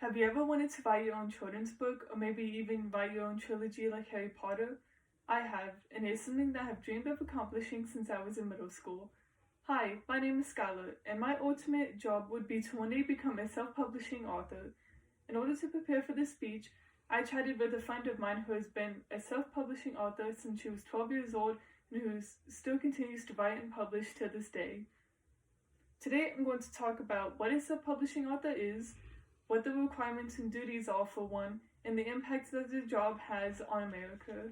Have you ever wanted to write your own children's book, or maybe even write your own trilogy like Harry Potter? I have, and it's something that I have dreamed of accomplishing since I was in middle school. Hi, my name is Skylar, and my ultimate job would be to one day become a self-publishing author. In order to prepare for this speech, I chatted with a friend of mine who has been a self-publishing author since she was 12 years old and who still continues to write and publish to this day. Today I'm going to talk about what a self-publishing author is, what the requirements and duties are for one, and the impact that the job has on America.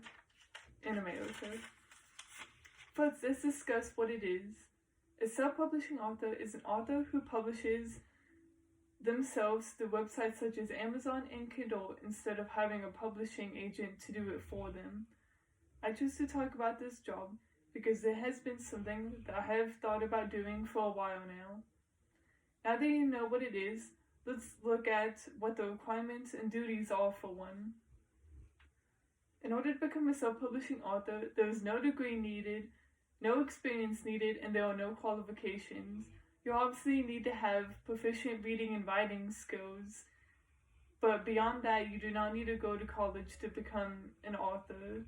First, let's discuss what it is. A self-publishing author is an author who publishes themselves through websites such as Amazon and Kindle instead of having a publishing agent to do it for them. I choose to talk about this job because it has been something that I have thought about doing for a while now. Now that you know what it is, let's look at what the requirements and duties are for one. In order to become a self-publishing author, there is no degree needed, no experience needed, and there are no qualifications. You obviously need to have proficient reading and writing skills, but beyond that, you do not need to go to college to become an author.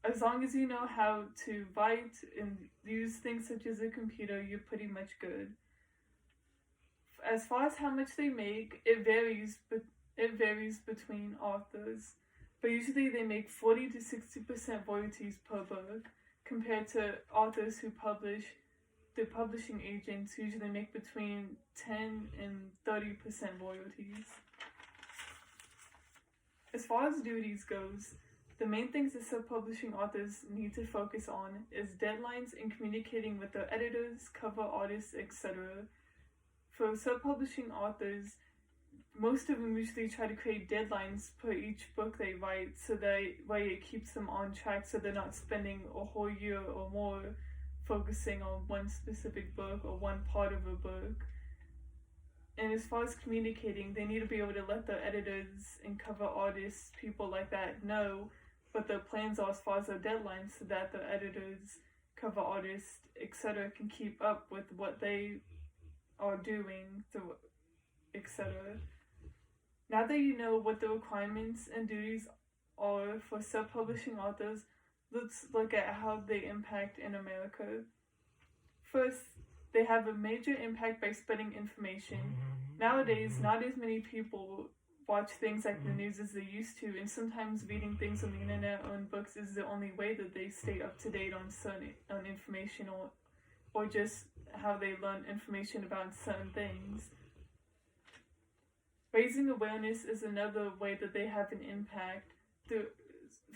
As long as you know how to write and use things such as a computer, you're pretty much good. As far as how much they make, it varies between authors, but usually they make 40 to 60% royalties per book, compared to authors who publish through publishing agents who usually make between 10 and 30% royalties. As far as duties goes, the main things that self-publishing authors need to focus on is deadlines and communicating with their editors, cover artists, etc. For self-publishing authors, most of them usually try to create deadlines per each book they write, so that way it keeps them on track, so they're not spending a whole year or more focusing on one specific book or one part of a book. And as far as communicating, they need to be able to let their editors and cover artists, people like that, know what their plans are as far as their deadlines, so that their editors, cover artists, etc. can keep up with what they are doing, etc. Now that you know what the requirements and duties are for self-publishing authors, let's look at how they impact in America. First, they have a major impact by spreading information. Nowadays, not as many people watch things like the news as they used to, and sometimes reading things on the internet or in books is the only way that they stay up to date on information or just how they learn information about certain things. Raising awareness is another way that they have an impact.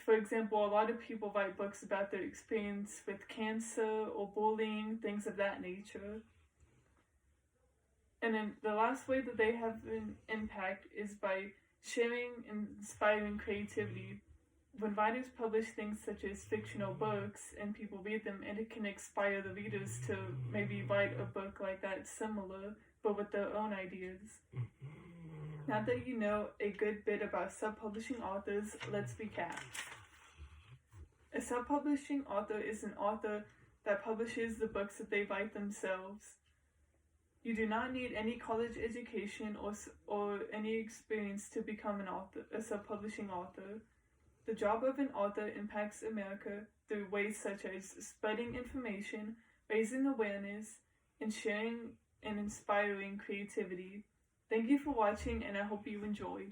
For example, a lot of people write books about their experience with cancer or bullying, things of that nature. And then the last way that they have an impact is by sharing and inspiring creativity. When writers publish things such as fictional books and people read them, and it can inspire the readers to maybe write a book like that similar, but with their own ideas. Now that you know a good bit about self-publishing authors, let's recap. A self-publishing author is an author that publishes the books that they write themselves. You do not need any college education or any experience to become a self-publishing author. The job of an author impacts America through ways such as spreading information, raising awareness, and sharing and inspiring creativity. Thank you for watching, and I hope you enjoyed.